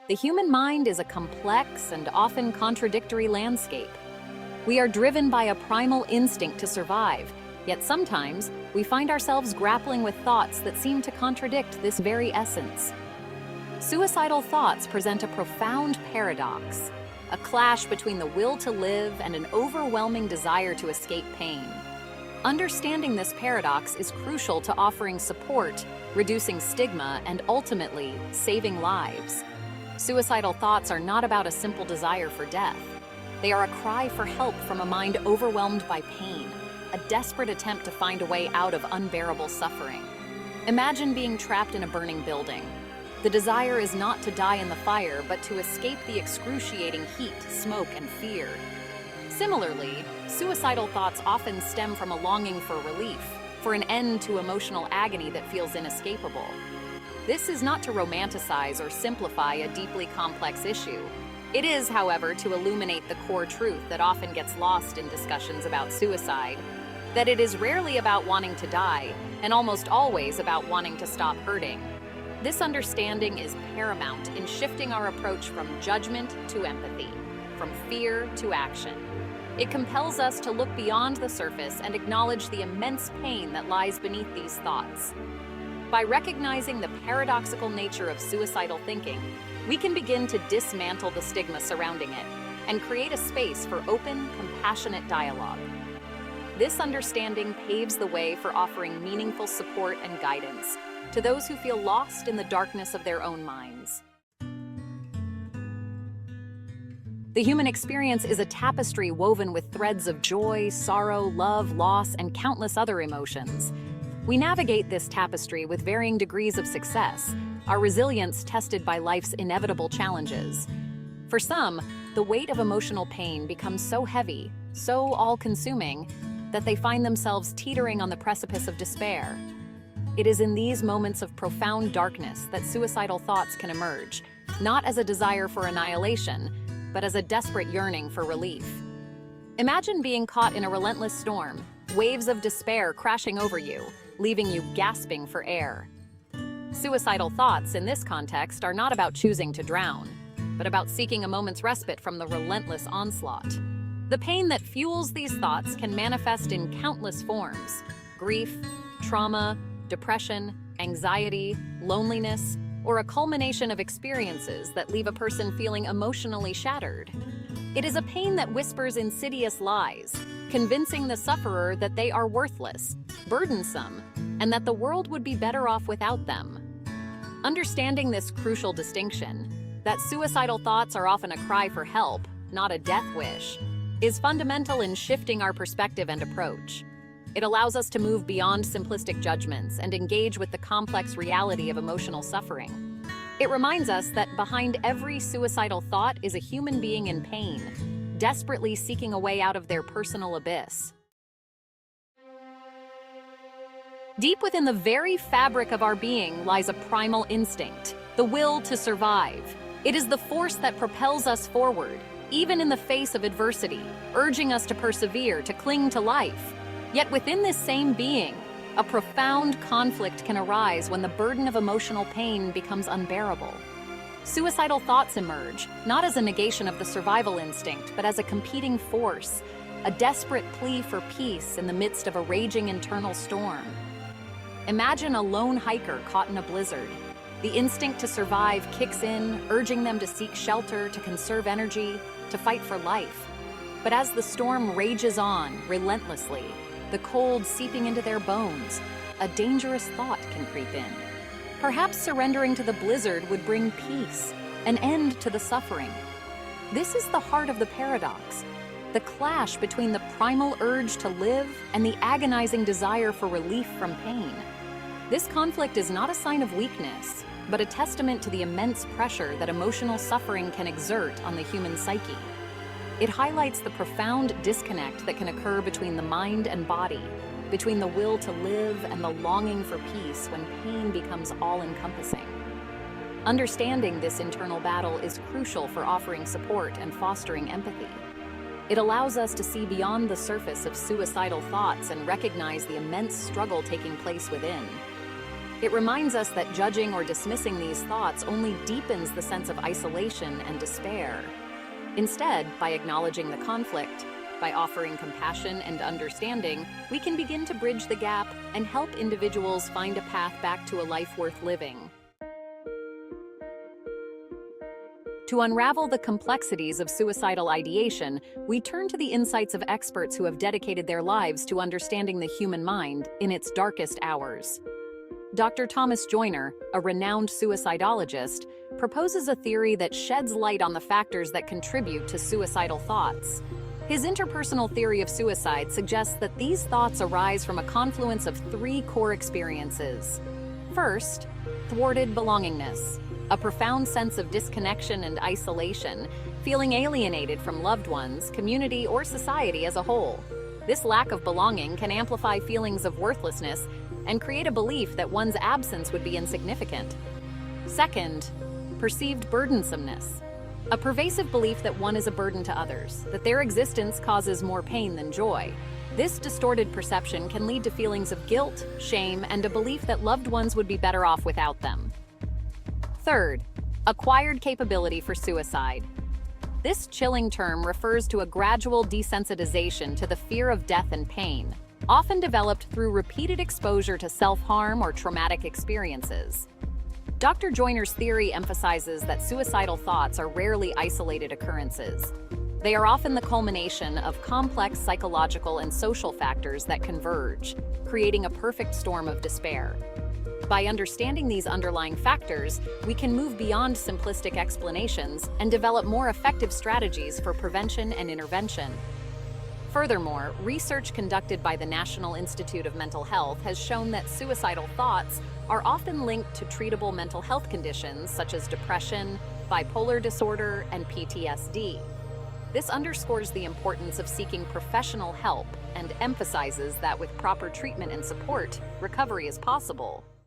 The human mind is a complex and often contradictory landscape. We are driven by a primal instinct to survive, yet sometimes we find ourselves grappling with thoughts that seem to contradict this very essence. Suicidal thoughts present a profound paradox, a clash between the will to live and an overwhelming desire to escape pain. Understanding this paradox is crucial to offering support, reducing stigma, and ultimately saving lives. Suicidal thoughts are not about a simple desire for death. They are a cry for help from a mind overwhelmed by pain, a desperate attempt to find a way out of unbearable suffering. Imagine being trapped in a burning building. The desire is not to die in the fire, but to escape the excruciating heat, smoke, and fear. Similarly, suicidal thoughts often stem from a longing for relief, for an end to emotional agony that feels inescapable. This is not to romanticize or simplify a deeply complex issue. It is, however, to illuminate the core truth that often gets lost in discussions about suicide, that it is rarely about wanting to die, and almost always about wanting to stop hurting. This understanding is paramount in shifting our approach from judgment to empathy, from fear to action. It compels us to look beyond the surface and acknowledge the immense pain that lies beneath these thoughts. By recognizing the paradoxical nature of suicidal thinking, we can begin to dismantle the stigma surrounding it and create a space for open, compassionate dialogue. This understanding paves the way for offering meaningful support and guidance to those who feel lost in the darkness of their own minds. The human experience is a tapestry woven with threads of joy, sorrow, love, loss, and countless other emotions. We navigate this tapestry with varying degrees of success, our resilience tested by life's inevitable challenges. For some, the weight of emotional pain becomes so heavy, so all-consuming, that they find themselves teetering on the precipice of despair. It is in these moments of profound darkness that suicidal thoughts can emerge, not as a desire for annihilation, but as a desperate yearning for relief. Imagine being caught in a relentless storm, waves of despair crashing over you, leaving you gasping for air. Suicidal thoughts in this context are not about choosing to drown, but about seeking a moment's respite from the relentless onslaught. The pain that fuels these thoughts can manifest in countless forms: grief, trauma, depression, anxiety, loneliness, or a culmination of experiences that leave a person feeling emotionally shattered. It is a pain that whispers insidious lies, convincing the sufferer that they are worthless, burdensome, and that the world would be better off without them. Understanding this crucial distinction, that suicidal thoughts are often a cry for help, not a death wish, is fundamental in shifting our perspective and approach. It allows us to move beyond simplistic judgments and engage with the complex reality of emotional suffering. It reminds us that behind every suicidal thought is a human being in pain, desperately seeking a way out of their personal abyss. Deep within the very fabric of our being lies a primal instinct, the will to survive. It is the force that propels us forward, even in the face of adversity, urging us to persevere, to cling to life. Yet within this same being, a profound conflict can arise when the burden of emotional pain becomes unbearable. Suicidal thoughts emerge, not as a negation of the survival instinct, but as a competing force, a desperate plea for peace in the midst of a raging internal storm. Imagine a lone hiker caught in a blizzard. The instinct to survive kicks in, urging them to seek shelter, to conserve energy, to fight for life. But as the storm rages on, relentlessly, the cold seeping into their bones, a dangerous thought can creep in. Perhaps surrendering to the blizzard would bring peace, an end to the suffering. This is the heart of the paradox, the clash between the primal urge to live and the agonizing desire for relief from pain. This conflict is not a sign of weakness, but a testament to the immense pressure that emotional suffering can exert on the human psyche. It highlights the profound disconnect that can occur between the mind and body, between the will to live and the longing for peace when pain becomes all-encompassing. Understanding this internal battle is crucial for offering support and fostering empathy. It allows us to see beyond the surface of suicidal thoughts and recognize the immense struggle taking place within. It reminds us that judging or dismissing these thoughts only deepens the sense of isolation and despair. Instead, by acknowledging the conflict, by offering compassion and understanding, we can begin to bridge the gap and help individuals find a path back to a life worth living. To unravel the complexities of suicidal ideation, we turn to the insights of experts who have dedicated their lives to understanding the human mind in its darkest hours. Dr. Thomas Joyner, a renowned suicidologist, proposes a theory that sheds light on the factors that contribute to suicidal thoughts. His interpersonal theory of suicide suggests that these thoughts arise from a confluence of three core experiences. First, thwarted belongingness, a profound sense of disconnection and isolation, feeling alienated from loved ones, community, or society as a whole. This lack of belonging can amplify feelings of worthlessness and create a belief that one's absence would be insignificant. Second, perceived burdensomeness, a pervasive belief that one is a burden to others, that their existence causes more pain than joy. This distorted perception can lead to feelings of guilt, shame, and a belief that loved ones would be better off without them. Third, acquired capability for suicide. This chilling term refers to a gradual desensitization to the fear of death and pain, often developed through repeated exposure to self-harm or traumatic experiences. Dr. Joyner's theory emphasizes that suicidal thoughts are rarely isolated occurrences. They are often the culmination of complex psychological and social factors that converge, creating a perfect storm of despair. By understanding these underlying factors, we can move beyond simplistic explanations and develop more effective strategies for prevention and intervention. Furthermore, research conducted by the National Institute of Mental Health has shown that suicidal thoughts are often linked to treatable mental health conditions such as depression, bipolar disorder, and PTSD. This underscores the importance of seeking professional help and emphasizes that with proper treatment and support, recovery is possible.